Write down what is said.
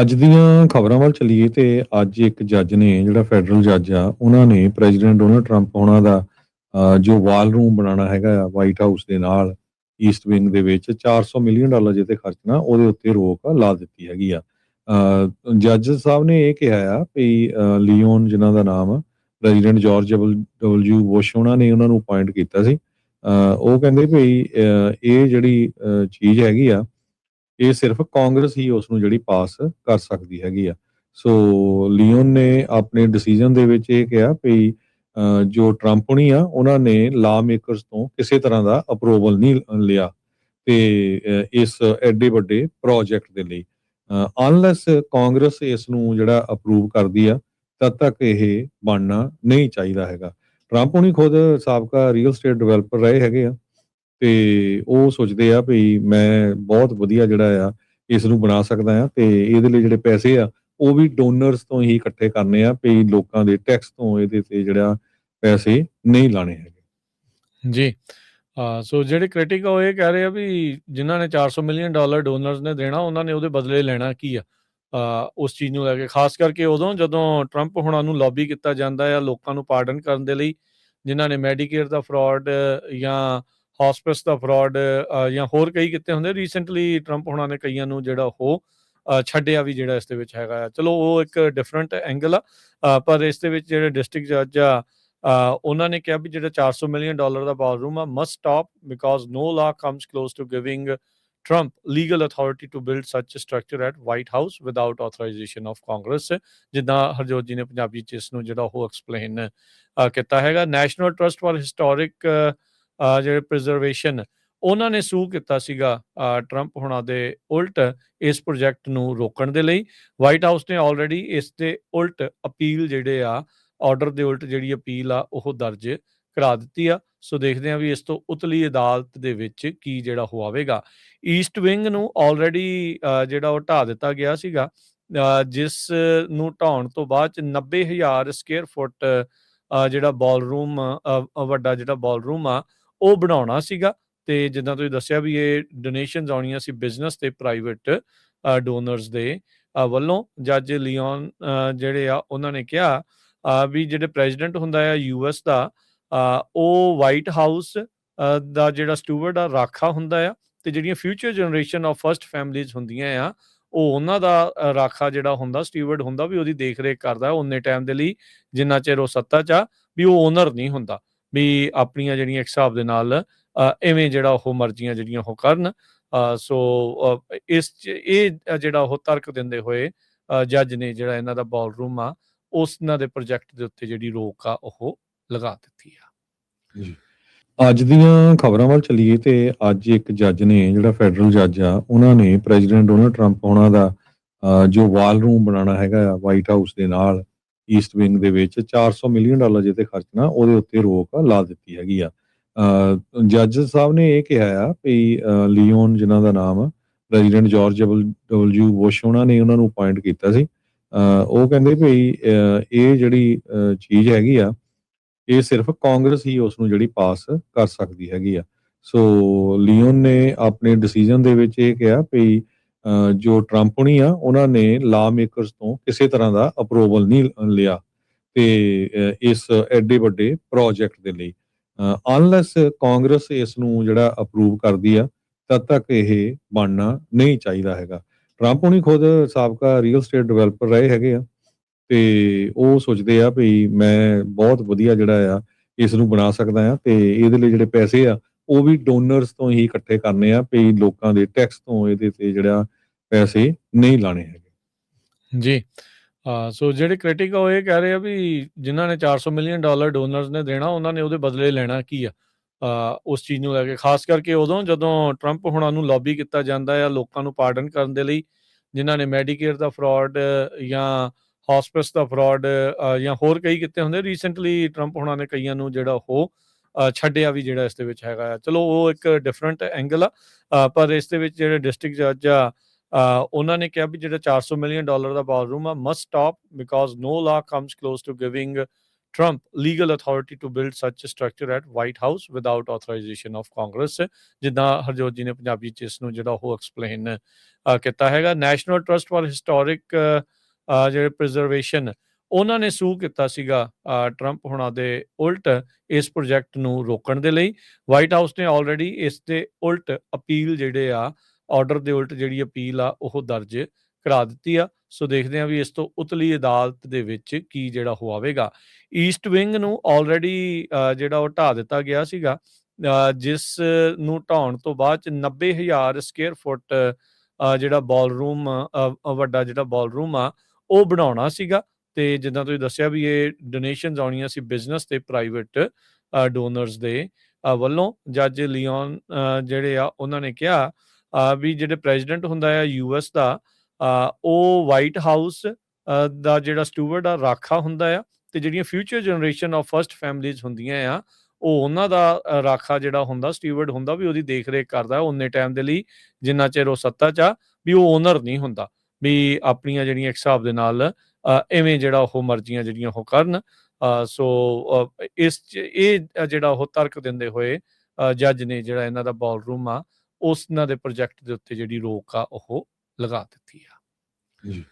ਅੱਜ ਦੀਆਂ ਖਬਰਾਂ ਵੱਲ ਚੱਲੀਏ ਤੇ ਅੱਜ ਇੱਕ ਜੱਜ ਨੇ ਜਿਹੜਾ ਫੈਡਰਲ ਜੱਜ ਆ ਉਹਨਾਂ ਨੇ ਪ੍ਰੈਜ਼ੀਡੈਂਟ ਡੋਨਲਡ ਟਰੰਪ ਉਹਨਾਂ ਦਾ ਜੋ ਵਾਲ ਰੂਮ ਬਣਾਉਣਾ ਹੈਗਾ ਆ ਵਾਈਟ ਹਾਊਸ ਦੇ ਨਾਲ ਈਸਟ ਵਿੰਗ ਦੇ ਵਿੱਚ $400 ਮਿਲੀਅਨ ਜਿਹਤੇ ਖਰਚਣਾ ਉਹਦੇ ਉੱਤੇ ਰੋਕ ਲਾ ਦਿੱਤੀ ਹੈਗੀ ਆ। ਜੱਜ ਸਾਹਿਬ ਨੇ ਇਹ ਕਿਹਾ ਆ ਵੀ ਲਿਓਨ ਜਿਨ੍ਹਾਂ ਦਾ ਨਾਮ ਆ ਪ੍ਰੈਜ਼ੀਡੈਂਟ ਜਾਰਜ ਡਬਲਯੂ ਬੁਸ਼ ਉਹਨਾਂ ਨੇ ਉਹਨਾਂ ਨੂੰ ਅਪਾਇੰਟ ਕੀਤਾ ਸੀ। ਉਹ ਕਹਿੰਦੇ ਵੀ ਇਹ ਜਿਹੜੀ ਚੀਜ਼ ਹੈਗੀ ਆ ਇਹ ਸਿਰਫ ਕਾਂਗਰਸ ਹੀ ਉਸ ਨੂੰ ਜਿਹੜੀ ਪਾਸ ਕਰ ਸਕਦੀ ਹੈਗੀ ਆ। ਸੋ ਲਿਓਨ ਨੇ ਆਪਣੇ ਡਿਸੀਜਨ ਦੇ ਵਿੱਚ ਇਹ ਕਿਹਾ ਵੀ ਜੋ ਟਰੰਪ ਹੁਣੀ ਆ ਉਹਨਾਂ ਨੇ ਲਾ ਮੇਕਰਸ ਤੋਂ ਕਿਸੇ ਤਰ੍ਹਾਂ ਦਾ ਅਪਰੂਵਲ ਨਹੀਂ ਲਿਆ ਤੇ ਇਸ ਐਡੇ ਵੱਡੇ ਪ੍ਰੋਜੈਕਟ ਦੇ ਲਈ ਅਨਲੈਸ ਕਾਂਗਰਸ ਇਸ ਨੂੰ ਜਿਹੜਾ ਅਪਰੂਵ ਕਰਦੀ ਆ ਤਦ ਤੱਕ ਇਹ ਬਣਨਾ ਨਹੀਂ ਚਾਹੀਦਾ ਹੈਗਾ। ਟਰੰਪ ਹੁਣੀ ਖੁਦ ਸਾਬਕਾ ਰੀਅਲ ਸਟੇਟ ਡਿਵੈਲਪਰ ਰਹੇ ਹੈਗੇ ਆ ਤੇ ਉਹ ਸੋਚਦੇ ਆ ਵੀ ਮੈਂ ਬਹੁਤ ਵਧੀਆ ਜਿਹੜਾ ਆ ਇਸ ਨੂੰ ਬਣਾ ਸਕਦਾ ਆ ਤੇ ਇਹਦੇ ਲਈ ਜਿਹੜੇ ਪੈਸੇ ਆ ਉਹ ਵੀ ਡੋਨਰਸ ਤੋਂ ਹੀ ਇਕੱਠੇ ਕਰਨੇ ਆ ਵੀ ਲੋਕਾਂ ਦੇ ਟੈਕਸ ਤੋਂ ਇਹਦੇ ਤੇ ਜਿਹੜਾ ਪੈਸੇ ਨਹੀਂ ਲਾਣੇ ਹੈਗੇ। ਜੀ। ਸੋ ਜਿਹੜੇ ਕ੍ਰਿਟਿਕ ਆ ਉਹ ਇਹ ਕਹਿ ਰਹੇ ਆ ਵੀ ਜਿਨ੍ਹਾਂ ਨੇ $400 ਮਿਲੀਅਨ ਡੋਨਰਸ ਨੇ ਦੇਣਾ ਉਹਨਾਂ ਨੇ ਉਹਦੇ ਬਦਲੇ ਲੈਣਾ ਕੀ ਆ ਉਸ ਚੀਜ਼ ਨੂੰ ਲੈ ਕੇ, ਖਾਸ ਕਰਕੇ ਉਦੋਂ ਜਦੋਂ ਟਰੰਪ ਹੁਣਾਂ ਨੂੰ ਲੌਬੀ ਕੀਤਾ ਜਾਂਦਾ ਆ ਲੋਕਾਂ ਨੂੰ ਪਾਰਡਨ ਕਰਨ ਦੇ ਲਈ, ਜਿਨ੍ਹਾਂ ਨੇ ਮੈਡੀਕੇਅਰ ਦਾ ਫਰਾਡ ਜਾਂ ਹੌਸਪਿਸ ਦਾ ਫਰਾਡ ਜਾਂ ਹੋਰ ਕਈ ਕੀਤੇ ਹੁੰਦੇ। ਰੀਸੈਂਟਲੀ ਟਰੰਪ ਹੁਣਾਂ ਨੇ ਕਈਆਂ ਨੂੰ ਜਿਹੜਾ ਉਹ ਛੱਡਿਆ ਵੀ ਜਿਹੜਾ ਇਸ ਦੇ ਵਿੱਚ ਹੈਗਾ ਆ। ਚਲੋ ਉਹ ਇੱਕ ਡਿਫਰੈਂਟ ਐਂਗਲ ਆ, ਪਰ ਇਸ ਦੇ ਵਿੱਚ ਜਿਹੜੇ ਡਿਸਟ੍ਰਿਕਟ ਜੱਜ ਆ ਉਹਨਾਂ ਨੇ ਕਿਹਾ ਵੀ ਜਿਹੜਾ $400 ਮਿਲੀਅਨ ਦਾ ਬਾਲਰੂਮ ਆ must stop because no law comes close to giving Trump legal authority to build such a structure at White House without authorization of Congress। ਜਿੱਦਾਂ ਹਰਜੋਤ ਜੀ ਨੇ ਪੰਜਾਬੀ ਚ ਇਸ ਨੂੰ ਜਿਹੜਾ ਉਹ ਐਕਸਪਲੇਨ ਕੀਤਾ ਹੈਗਾ। ਨੈਸ਼ਨਲ ਟਰਸਟ ਫਾਰ ਹਿਸਟੋਰਿਕ ਜਿਹੜੇ ਪ੍ਰੀਜ਼ਰਵੇਸ਼ਨ ਉਹਨਾਂ ਨੇ ਸੂ ਕੀਤਾ ਸੀਗਾ ਟਰੰਪ ਹੁਣਾਂ ਦੇ ਉਲਟ ਇਸ ਪ੍ਰੋਜੈਕਟ ਨੂੰ ਰੋਕਣ ਦੇ ਲਈ। ਵਾਈਟ ਹਾਊਸ ਨੇ ਆਲਰੇਡੀ ਇਸ ਦੇ ਉਲਟ ਅਪੀਲ ਜਿਹੜੇ ਆ ਆਰਡਰ ਦੇ ਉਲਟ ਜਿਹੜੀ ਅਪੀਲ ਆ ਉਹ ਦਰਜ ਕਰਾ ਦਿੱਤੀ ਆ। ਸੋ ਦੇਖਦੇ ਹਾਂ ਵੀ ਇਸ ਤੋਂ ਉਤਲੀ ਅਦਾਲਤ ਦੇ ਵਿੱਚ ਕੀ ਜਿਹੜਾ ਉਹ ਆਵੇਗਾ। ਈਸਟ ਵਿੰਗ ਨੂੰ ਆਲਰੇਡੀ ਜਿਹੜਾ ਉਹ ਢਾਹ ਦਿੱਤਾ ਗਿਆ ਸੀਗਾ, ਜਿਸ ਨੂੰ ਢਾਉਣ ਤੋਂ ਬਾਅਦ 'ਚ 90,000 ਸਕੁਅਰ ਫੁੱਟ ਜਿਹੜਾ ਬਾਲਰੂਮ ਵੱਡਾ ਜਿਹੜਾ ਬਾਲਰੂਮ ਆ ਉਹ ਬਣਾਉਣਾ ਸੀਗਾ। ਤੇ ਜਿੱਦਾਂ ਤੁਸੀਂ ਦੱਸਿਆ ਵੀ ਇਹ ਡੋਨੇਸ਼ਨਸ ਆਉਣੀਆਂ ਸੀ ਬਿਜ਼ਨਸ ਤੇ ਪ੍ਰਾਈਵੇਟ ਡੋਨਰਸ ਦੇ ਵੱਲੋਂ। ਜੱਜ ਲਿਓਨ ਜਿਹੜੇ ਆ ਉਹਨਾਂ ਨੇ ਕਿਹਾ ਵੀ ਜਿਹੜੇ ਪ੍ਰੈਜ਼ੀਡੈਂਟ ਹੁੰਦਾ ਆ US ਦਾ ਉਹ ਵਾਈਟ ਹਾਊਸ ਦਾ ਜਿਹੜਾ ਸਟੂਵਰਡ ਆ ਰਾਖਾ ਹੁੰਦਾ ਆ, ਤੇ ਜਿਹੜੀਆਂ future generation of first families ਹੁੰਦੀਆਂ ਆ ਉਹ ਉਹਨਾਂ ਦਾ ਰਾਖਾ ਜਿਹੜਾ ਹੁੰਦਾ ਸਟੂਵਰਡ ਹੁੰਦਾ ਵੀ ਉਹਦੀ ਦੇਖ ਰੇਖ ਕਰਦਾ ਉਨੇ ਟਾਈਮ ਦੇ ਲਈ ਜਿੰਨਾ ਚਿਰ ਉਹ ਸੱਤਾ 'ਚ ਆ, ਵੀ ਉਹ ਓਨਰ ਨਹੀਂ ਹੁੰਦਾ ਵੀ ਆਪਣੀਆਂ ਜਿਹੜੀਆਂ ਇੱਕ ਹਿਸਾਬ ਦੇ ਨਾਲ ਇਵੇਂ ਜਿਹੜਾ ਉਹ ਮਰਜ਼ੀਆਂ ਜਿਹੜੀਆਂ ਉਹ ਕਰਨ। ਸੋ ਇਸ 'ਚ ਇਹ ਜਿਹੜਾ ਉਹ ਤਰਕ ਦਿੰਦੇ ਹੋਏ ਜੱਜ ਨੇ ਜਿਹੜਾ ਇਹਨਾਂ ਦਾ ਬਾਲਰੂਮ ਆ ਉਹਨਾਂ ਦੇ ਪ੍ਰੋਜੈਕਟ ਦੇ ਉੱਤੇ ਜਿਹੜੀ ਰੋਕ ਆ ਉਹ ਲਗਾ ਦਿੱਤੀ ਆ। ਜੀ। ਅੱਜ ਦੀਆਂ ਖਬਰਾਂ ਵੱਲ ਚੱਲੀਏ ਤੇ ਅੱਜ ਇੱਕ ਜੱਜ ਨੇ ਜਿਹੜਾ ਫੈਡਰਲ ਜੱਜ ਆ ਉਹਨਾਂ ਨੇ ਪ੍ਰੈਜ਼ੀਡੈਂਟ ਡੋਨਲਡ ਟਰੰਪ ਉਹਨਾਂ ਦਾ ਜੋ ਵਾਲ ਰੂਮ ਬਣਾਉਣਾ ਹੈਗਾ ਆ ਵਾਈਟ ਹਾਊਸ ਦੇ ਨਾਲ ਈਸਟ ਵਿੰਗ ਦੇ ਵਿੱਚ $400 ਮਿਲੀਅਨ ਜਿਹਤੇ ਖਰਚਣਾ ਉਹਦੇ ਉੱਤੇ ਰੋਕ ਲਾ ਦਿੱਤੀ ਹੈਗੀ ਆ। ਜੱਜ ਸਾਹਿਬ ਨੇ ਇਹ ਕਿਹਾ ਆ ਵੀ ਲਿਓਨ ਜਿਨ੍ਹਾਂ ਦਾ ਨਾਮ ਆ ਪ੍ਰੈਜ਼ੀਡੈਂਟ ਜਾਰਜ ਡਬਲਯੂ ਬੁਸ਼ ਉਹਨਾਂ ਨੇ ਉਹਨਾਂ ਨੂੰ ਅਪਾਇੰਟ ਕੀਤਾ ਸੀ। ਉਹ ਕਹਿੰਦੇ ਵੀ ਇਹ ਜਿਹੜੀ ਚੀਜ਼ ਹੈਗੀ ਆ ਇਹ ਸਿਰਫ ਕਾਂਗਰਸ ਹੀ ਉਸ ਨੂੰ ਜਿਹੜੀ ਪਾਸ ਕਰ ਸਕਦੀ ਹੈਗੀ ਆ। ਸੋ ਲਿਓਨ ਨੇ ਆਪਣੇ ਡਿਸੀਜਨ ਦੇ ਵਿੱਚ ਇਹ ਕਿਹਾ ਵੀ ਜੋ ਟਰੰਪ ਹੁਣੀ ਆ ਉਹਨਾਂ ਨੇ ਲਾ ਮੇਕਰਸ ਤੋਂ ਕਿਸੇ ਤਰ੍ਹਾਂ ਦਾ ਅਪਰੂਵਲ ਨਹੀਂ ਲਿਆ ਤੇ ਇਸ ਐਡੇ ਵੱਡੇ ਪ੍ਰੋਜੈਕਟ ਦੇ ਲਈ ਅਨਲੈਸ ਕਾਂਗਰਸ ਇਸ ਨੂੰ ਜਿਹੜਾ ਅਪਰੂਵ ਕਰਦੀ ਆ ਤਦ ਤੱਕ ਇਹ ਬਣਨਾ ਨਹੀਂ ਚਾਹੀਦਾ ਹੈਗਾ। ਟਰੰਪ ਹੁਣੀ ਖੁਦ ਸਾਬਕਾ ਰੀਅਲ ਸਟੇਟ ਡਿਵੈਲਪਰ ਰਹੇ ਹੈਗੇ ਆ ਤੇ ਉਹ ਸੋਚਦੇ ਆ ਵੀ ਮੈਂ ਬਹੁਤ ਵਧੀਆ ਜਿਹੜਾ ਆ ਇਸ ਨੂੰ ਬਣਾ ਸਕਦਾ ਆ ਤੇ ਇਹਦੇ ਲਈ ਜਿਹੜੇ ਪੈਸੇ ਆ ਉਹ ਵੀ ਡੋਨਰਸ ਤੋਂ ਹੀ ਇਕੱਠੇ ਕਰਨੇ ਆ ਵੀ ਲੋਕਾਂ ਦੇ ਟੈਕਸ ਤੋਂ ਇਹਦੇ ਤੇ ਜਿਹੜਾ ਪੈਸੇ ਨਹੀਂ ਲਾਣੇ ਹੈਗੇ। ਜੀ। ਸੋ ਜਿਹੜੇ ਕ੍ਰਿਟਿਕ ਆ ਉਹ ਇਹ ਕਹਿ ਰਹੇ ਆ ਵੀ ਜਿਨ੍ਹਾਂ ਨੇ $400 ਮਿਲੀਅਨ ਡੋਨਰਸ ਨੇ ਦੇਣਾ ਉਹਨਾਂ ਨੇ ਉਹਦੇ ਬਦਲੇ ਲੈਣਾ ਕੀ ਆ ਉਸ ਚੀਜ਼ ਨੂੰ ਲੈ ਕੇ, ਖਾਸ ਕਰਕੇ ਉਦੋਂ ਜਦੋਂ ਟਰੰਪ ਹੁਣਾਂ ਨੂੰ ਲੌਬੀ ਕੀਤਾ ਜਾਂਦਾ ਆ ਲੋਕਾਂ ਨੂੰ ਪਾਰਡਨ ਕਰਨ ਦੇ ਲਈ, ਜਿਨ੍ਹਾਂ ਨੇ ਮੈਡੀਕੇਅਰ ਦਾ ਫਰਾਡ ਜਾਂ ਹੌਸਪਿਸ ਦਾ ਫਰਾਡ ਜਾਂ ਹੋਰ ਕਈ ਕੀਤੇ ਹੁੰਦੇ। ਰੀਸੈਂਟਲੀ ਟਰੰਪ ਹੁਣਾਂ ਨੇ ਕਈਆਂ ਨੂੰ ਜਿਹੜਾ ਉਹ ਛੱਡਿਆ ਵੀ ਜਿਹੜਾ ਇਸ ਦੇ ਵਿੱਚ ਹੈਗਾ ਆ। ਚਲੋ ਉਹ ਇੱਕ ਡਿਫਰੈਂਟ ਐਂਗਲ ਆ, ਪਰ ਇਸ ਦੇ ਵਿੱਚ ਜਿਹੜੇ ਡਿਸਟ੍ਰਿਕਟ ਜੱਜ ਆ ਉਹਨਾਂ ਨੇ ਕਿਹਾ ਵੀ ਜਿਹੜਾ $400 ਮਿਲੀਅਨ ਦਾ ਬਾਲਰੂਮ ਆ must stop because no law comes close to giving Trump legal authority to build such a structure at White House without authorization of Congress। ਜਿੱਦਾਂ ਹਰਜੋਤ ਜੀ ਨੇ ਪੰਜਾਬੀ ਚ ਇਸ ਨੂੰ ਜਿਹੜਾ ਉਹ ਐਕਸਪਲੇਨ ਕੀਤਾ ਹੈਗਾ। ਨੈਸ਼ਨਲ ਟਰਸਟ ਫਾਰ ਹਿਸਟੋਰਿਕ ਜਿਹੜੇ ਪ੍ਰੀਜ਼ਰਵੇਸ਼ਨ ਉਹਨਾਂ ਨੇ ਸੂ ਕੀਤਾ ਸੀਗਾ ਟਰੰਪ ਹੁਣਾਂ ਦੇ ਉਲਟ ਇਸ ਪ੍ਰੋਜੈਕਟ ਨੂੰ ਰੋਕਣ ਦੇ ਲਈ। ਵਾਈਟ ਹਾਊਸ ਨੇ ਆਲਰੇਡੀ ਇਸ ਦੇ ਉਲਟ ਅਪੀਲ ਜਿਹੜੇ ਆ ਆਰਡਰ ਦੇ ਉਲਟ ਜਿਹੜੀ ਅਪੀਲ ਆ ਉਹ ਦਰਜ ਕਰਾ ਦਿੱਤੀ ਆ। ਸੋ ਦੇਖਦੇ ਹਾਂ ਵੀ ਇਸ ਤੋਂ ਉਤਲੀ ਅਦਾਲਤ ਦੇ ਵਿੱਚ ਕੀ ਜਿਹੜਾ ਉਹ ਆਵੇਗਾ। ਈਸਟ ਵਿੰਗ ਨੂੰ ਆਲਰੇਡੀ ਜਿਹੜਾ ਉਹ ਢਾਹ ਦਿੱਤਾ ਗਿਆ ਸੀਗਾ, ਜਿਸ ਨੂੰ ਢਾਉਣ ਤੋਂ ਬਾਅਦ ਚ 90,000 ਸਕੁਅਰ ਫੁੱਟ ਜਿਹੜਾ ਬਾਲਰੂਮ ਵੱਡਾ ਜਿਹੜਾ ਬਾਲਰੂਮ ਆ ਉਹ ਬਣਾਉਣਾ ਸੀਗਾ। ਤੇ ਜਿੱਦਾਂ ਤੁਸੀਂ ਦੱਸਿਆ ਵੀ ਇਹ ਡੋਨੇਸ਼ਨਸ ਆਉਣੀਆਂ ਸੀ ਬਿਜ਼ਨਸ ਤੇ ਪ੍ਰਾਈਵੇਟ ਡੋਨਰਸ ਦੇ ਵੱਲੋਂ। ਜੱਜ ਲਿਓਨ ਜਿਹੜੇ ਆ ਉਹਨਾਂ ਨੇ ਕਿਹਾ ਵੀ ਜਿਹੜੇ ਪ੍ਰੈਜ਼ੀਡੈਂਟ ਹੁੰਦਾ ਆ US ਦਾ, ਉਹ ਵਾਈਟ ਹਾਊਸ ਦਾ ਜਿਹੜਾ ਸਟੂਵਰਡ ਆ ਰਾਖਾ ਹੁੰਦਾ ਆ, ਤੇ ਜਿਹੜੀਆਂ future generation of first families ਹੁੰਦੀਆਂ ਆ ਉਹ ਉਹਨਾਂ ਦਾ ਰਾਖਾ ਜਿਹੜਾ ਹੁੰਦਾ ਸਟੂਵਰਡ ਹੁੰਦਾ, ਵੀ ਉਹਦੀ ਦੇਖ ਰੇਖ ਕਰਦਾ ਉਨੇ ਟਾਈਮ ਦੇ ਲਈ ਜਿੰਨਾ ਚਿਰ ਉਹ ਸੱਤਾ 'ਚ ਆ, ਵੀ ਉਹ ਓਨਰ ਨਹੀਂ ਹੁੰਦਾ, ਵੀ ਆਪਣੀਆਂ ਜਿਹੜੀਆਂ ਇੱਕ ਹਿਸਾਬ ਦੇ ਨਾਲ ਐਵੇਂ ਜਿਹੜਾ ਉਹ ਮਰਜ਼ੀਆਂ ਜਿਹੜੀਆਂ ਉਹ ਕਰਨ। ਸੋ ਇਸ 'ਚ ਇਹ ਜਿਹੜਾ ਉਹ ਤਰਕ ਦਿੰਦੇ ਹੋਏ ਜੱਜ ਨੇ ਜਿਹੜਾ ਇਹਨਾਂ ਦਾ ਬਾਲਰੂਮ ਆ ਉਸ ਇਹਨਾਂ ਦੇ ਪ੍ਰੋਜੈਕਟ ਦੇ ਉੱਤੇ ਜਿਹੜੀ ਰੋਕ ਆ ਉਹ ਲਗਾ ਦਿੱਤੀ ਆ। ਜੀ।